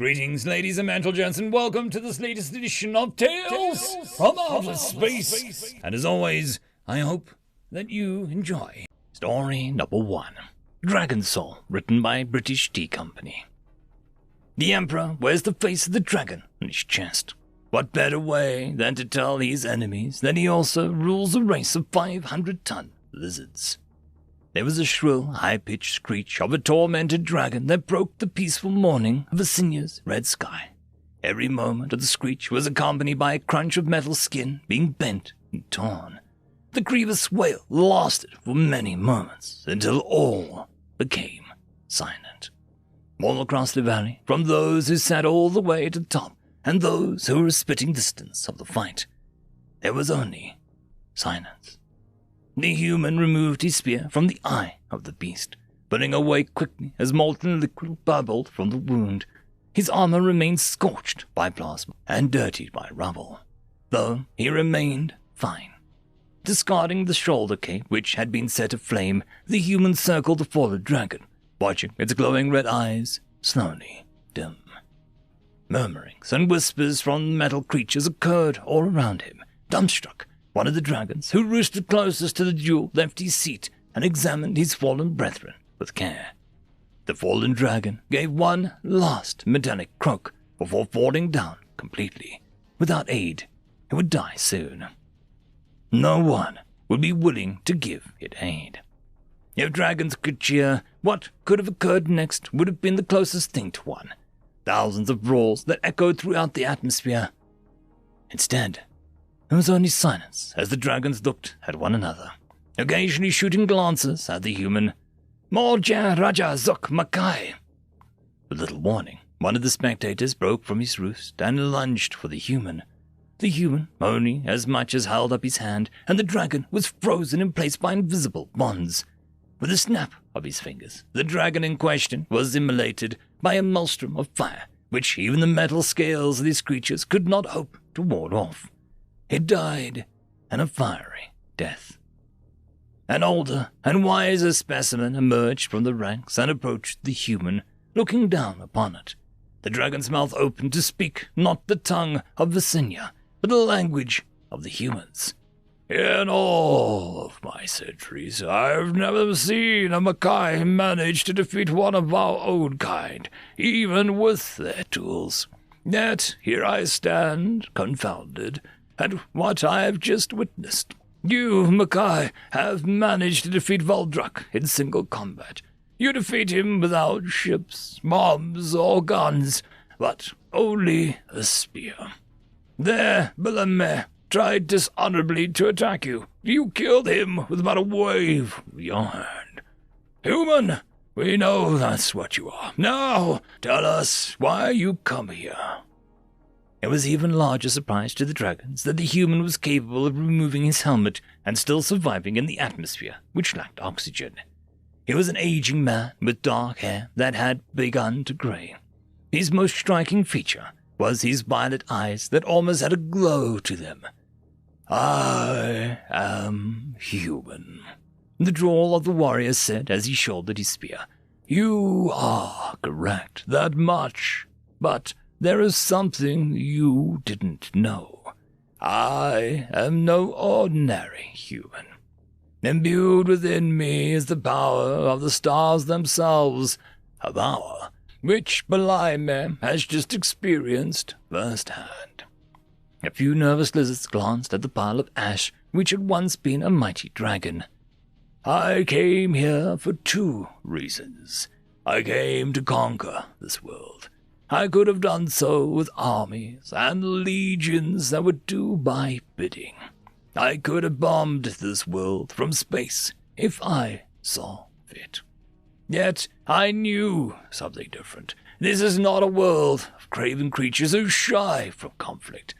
Greetings, ladies and gentlemen, and welcome to this latest edition of Tales from Outer Space. And as always, I hope that you enjoy. Story number 1. Dragon Soul, written by British Tea Company. The Emperor wears the face of the dragon on his chest. What better way than to tell his enemies that he also rules a race of 500-ton lizards? There was a shrill, high-pitched screech of a tormented dragon that broke the peaceful morning of Asinya's red sky. Every moment of the screech was accompanied by a crunch of metal skin being bent and torn. The grievous wail lasted for many moments until all became silent. All across the valley, from those who sat all the way to the top and those who were a spitting distance of the fight, there was only silence. The human removed his spear from the eye of the beast, putting away quickly as molten liquid bubbled from the wound. His armor remained scorched by plasma and dirtied by rubble, though he remained fine. Discarding the shoulder cape which had been set aflame, the human circled the fallen dragon, watching its glowing red eyes slowly dim. Murmurings and whispers from the metal creatures occurred all around him. Dumbstruck, one of the dragons, who roosted closest to the duel, left his seat and examined his fallen brethren with care. The fallen dragon gave one last metallic croak before falling down completely. Without aid, it would die soon. No one would be willing to give it aid. If dragons could cheer, what could have occurred next would have been the closest thing to one. Thousands of roars that echoed throughout the atmosphere. Instead, there was only silence as the dragons looked at one another, occasionally shooting glances at the human. Morja Raja Zok Makai. With little warning, one of the spectators broke from his roost and lunged for the human. The human only as much as held up his hand, and the dragon was frozen in place by invisible bonds. With a snap of his fingers, the dragon in question was immolated by a maelstrom of fire, which even the metal scales of these creatures could not hope to ward off. It died a fiery death. An older and wiser specimen emerged from the ranks and approached the human, looking down upon it. The dragon's mouth opened to speak not the tongue of Visinia, but the language of the humans. In all of my centuries, I've never seen a Makai manage to defeat one of our own kind, even with their tools. Yet here I stand, confounded, at what I have just witnessed. You, Makai, have managed to defeat Valdrak in single combat. You defeat him without ships, bombs, or guns, but only a spear. There, Belame tried dishonorably to attack you. You killed him with about a wave of your hand. Human, we know that's what you are. Now, tell us why you come here. It was even larger surprise to the dragons that the human was capable of removing his helmet and still surviving in the atmosphere, which lacked oxygen. He was an aging man with dark hair that had begun to gray. His most striking feature was his violet eyes that almost had a glow to them. I am human, the drawl of the warrior said as he shouldered his spear. You are correct, that much, but there is something you didn't know. I am no ordinary human. Imbued within me is the power of the stars themselves, a power which Balaime has just experienced firsthand. A few nervous lizards glanced at the pile of ash which had once been a mighty dragon. I came here for 2 reasons. I came to conquer this world. I could have done so with armies and legions that would do my bidding. I could have bombed this world from space if I saw fit. Yet I knew something different. This is not a world of craven creatures who shy from conflict.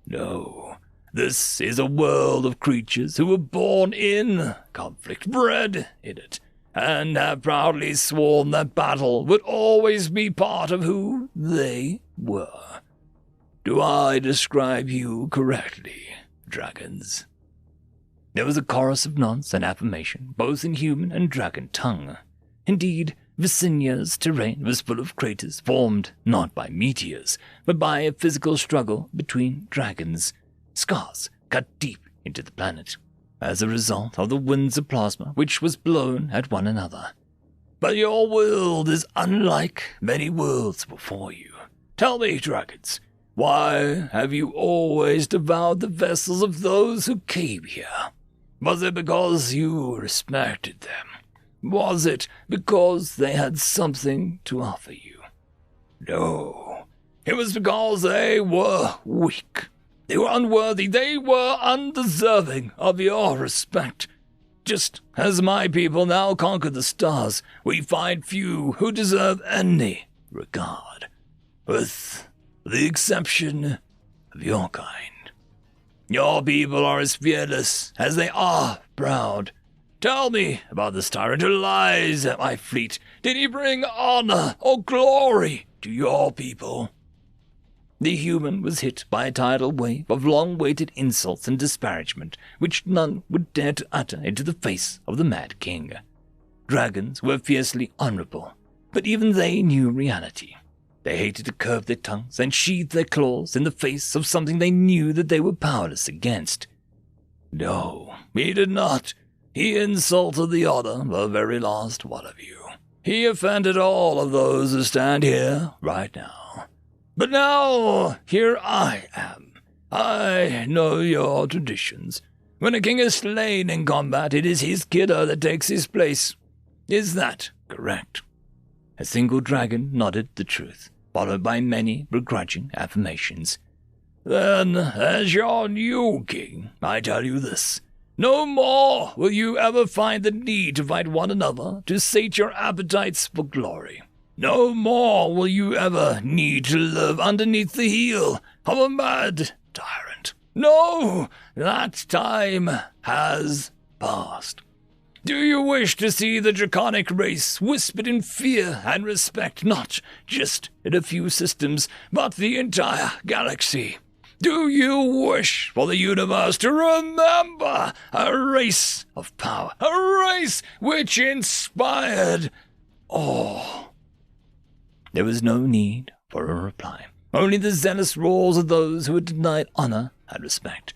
No, this is a world of creatures who were born in conflict, bred in it, and have proudly sworn that battle would always be part of who they were. Do I describe you correctly, dragons? There was a chorus of nods and affirmation, both in human and dragon tongue. Indeed, Vicinia's terrain was full of craters formed not by meteors, but by a physical struggle between dragons. Scars cut deep into the planet, as a result of the winds of plasma which was blown at one another. But your world is unlike many worlds before you. Tell me, dragons, why have you always devoured the vessels of those who came here? Was it because you respected them? Was it because they had something to offer you? No, it was because they were weak. They were unworthy. They were undeserving of your respect. Just as my people now conquer the stars, we find few who deserve any regard, with the exception of your kind. Your people are as fearless as they are proud. Tell me about this tyrant who lies at my fleet. Did he bring honor or glory to your people? The human was hit by a tidal wave of long-waited insults and disparagement, which none would dare to utter into the face of the Mad King. Dragons were fiercely honorable, but even they knew reality. They hated to curve their tongues and sheathe their claws in the face of something they knew that they were powerless against. No, he did not. He insulted the honor of the very last one of you. He offended all of those who stand here right now. But now, here I am. I know your traditions. When a king is slain in combat, it is his kidder that takes his place. Is that correct? A single dragon nodded the truth, followed by many begrudging affirmations. Then, as your new king, I tell you this. No more will you ever find the need to fight one another to sate your appetites for glory. No more will you ever need to live underneath the heel of a mad tyrant. No, that time has passed. Do you wish to see the draconic race whispered in fear and respect not just in a few systems, but the entire galaxy? Do you wish for the universe to remember a race of power, a race which inspired awe? There was no need for a reply, only the zealous roars of those who had denied honor and respect.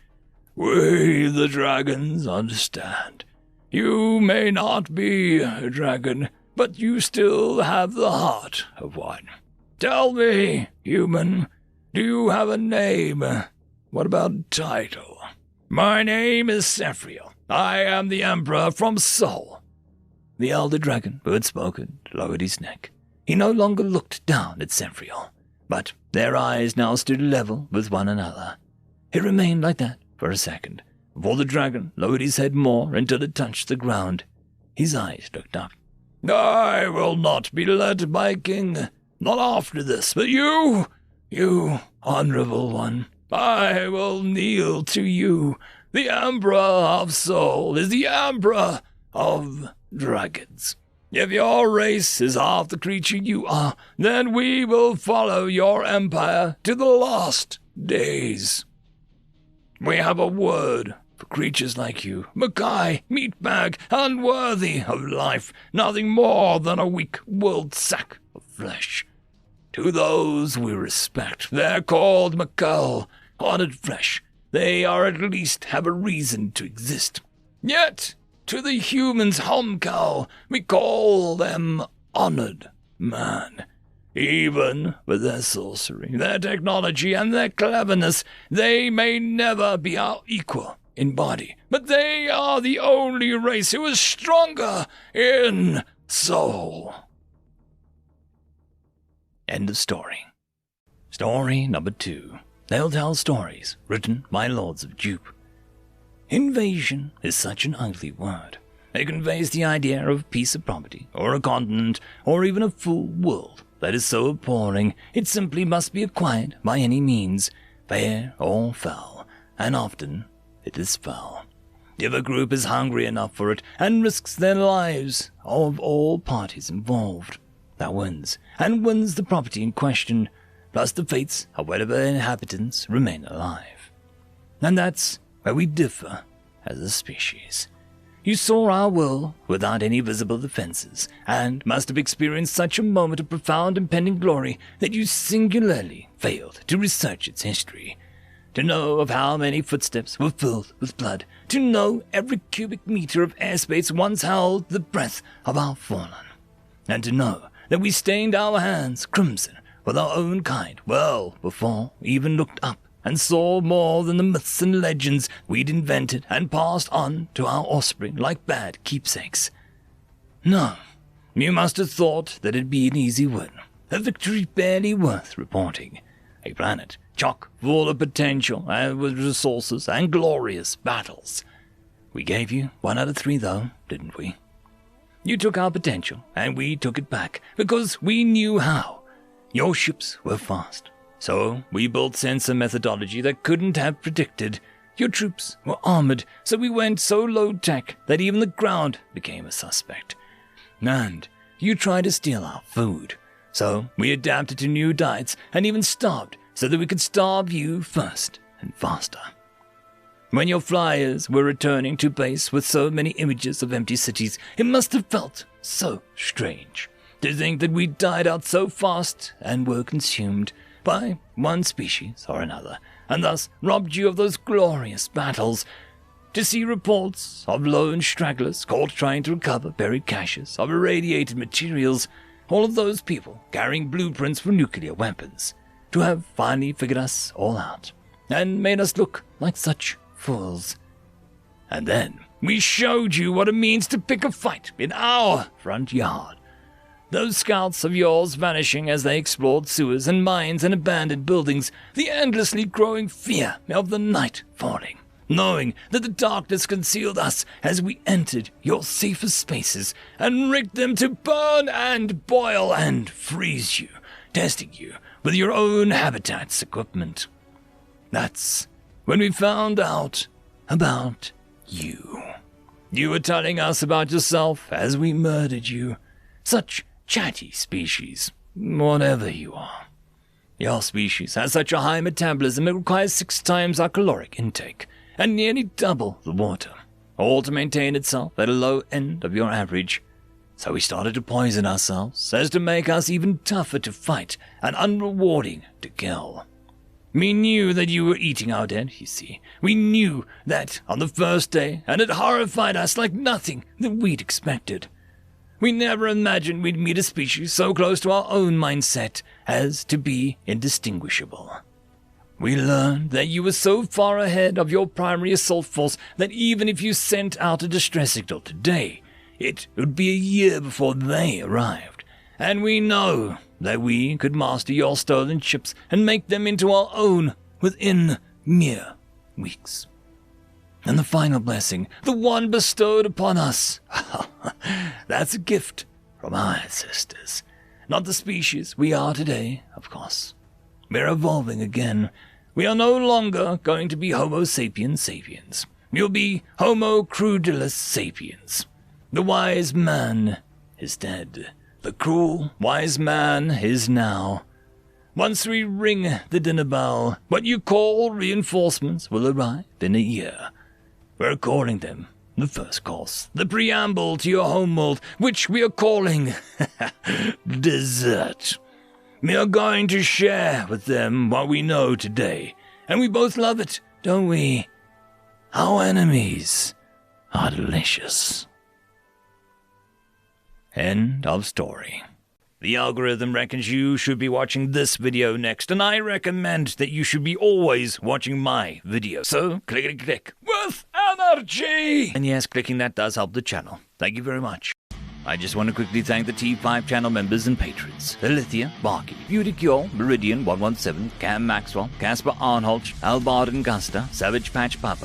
We, the dragons, understand. You may not be a dragon, but you still have the heart of one. Tell me, human, do you have a name? What about title? My name is Sephiel. I am the Emperor from Sol. The elder dragon who had spoken lowered his neck. He no longer looked down at Sephiel, but their eyes now stood level with one another. It remained like that for a second, before the dragon lowered his head more until it touched the ground. His eyes looked up. I will not be led by a king, not after this, but you honorable one, I will kneel to you. The Emperor of Sol is the Emperor of Dragons. If your race is half the creature you are, then we will follow your empire to the last days. We have a word for creatures like you, Mackay, meatbag, unworthy of life, nothing more than a weak willed sack of flesh. To those we respect, they're called Mackal, honored flesh. They are at least have a reason to exist. Yet, to the humans Homcal, we call them honored man. Even with their sorcery, their technology, and their cleverness, they may never be our equal in body, but they are the only race who is stronger in soul. End of story. Story number 2. They'll tell stories written by Lords of Dupe. Invasion is such an ugly word. It conveys the idea of a piece of property, or a continent, or even a full world that is so appalling it simply must be acquired by any means, fair or foul, and often it is foul. If a group is hungry enough for it and risks their lives of all parties involved, that wins, and wins the property in question, plus the fates of whatever inhabitants remain alive. And that's where we differ as a species. You saw our world without any visible defenses, and must have experienced such a moment of profound impending glory that you singularly failed to research its history. To know of how many footsteps were filled with blood, to know every cubic meter of airspace once held the breath of our fallen, and to know that we stained our hands crimson with our own kind well before we even looked up and saw more than the myths and legends we'd invented and passed on to our offspring like bad keepsakes. No, you must have thought that it'd be an easy win, a victory barely worth reporting, a planet chock full of potential and with resources and glorious battles. We gave you 1 out of 3 though, didn't we? You took our potential and we took it back because we knew how. Your ships were fast. So we built sensor methodology that couldn't have predicted. Your troops were armored, so we went so low-tech that even the ground became a suspect. And you tried to steal our food, so we adapted to new diets and even starved so that we could starve you first and faster. When your flyers were returning to base with so many images of empty cities, it must have felt so strange to think that we died out so fast and were consumed by one species or another, and thus robbed you of those glorious battles. To see reports of lone stragglers caught trying to recover buried caches of irradiated materials, all of those people carrying blueprints for nuclear weapons, to have finally figured us all out, and made us look like such fools. And then we showed you what it means to pick a fight in our front yard. Those scouts of yours vanishing as they explored sewers and mines and abandoned buildings, the endlessly growing fear of the night falling, knowing that the darkness concealed us as we entered your safest spaces and rigged them to burn and boil and freeze you, testing you with your own habitat's equipment. That's when we found out about you. You were telling us about yourself as we murdered you. Such chatty species, whatever you are. Your species has such a high metabolism it requires 6 times our caloric intake, and nearly double the water, all to maintain itself at a low end of your average. So we started to poison ourselves as to make us even tougher to fight and unrewarding to kill. We knew that you were eating our dead, you see. We knew that on the first day, and it horrified us like nothing that we'd expected. We never imagined we'd meet a species so close to our own mindset as to be indistinguishable. We learned that you were so far ahead of your primary assault force that even if you sent out a distress signal today, it would be a year before they arrived. And we know that we could master your stolen ships and make them into our own within mere weeks. And the final blessing, the one bestowed upon us, that's a gift from our ancestors. Not the species we are today, of course. We're evolving again. We are no longer going to be Homo sapiens sapiens. We'll be Homo crudulus sapiens. The wise man is dead. The cruel, wise man is now. Once we ring the dinner bell, what you call reinforcements will arrive in a year. We're calling them the first course, the preamble to your homeworld, which we are calling dessert. We are going to share with them what we know today, and we both love it, don't we? Our enemies are delicious. End of story. The algorithm reckons you should be watching this video next, and I recommend that you should be always watching my video. So, click with energy! And yes, clicking that does help the channel. Thank you very much. I just want to quickly thank the T5 channel members and patrons. Alithia, Barky, Beautycure, Meridian117, Cam Maxwell, Casper Arnholt, Albard and Gusta, Savage Patch Papa,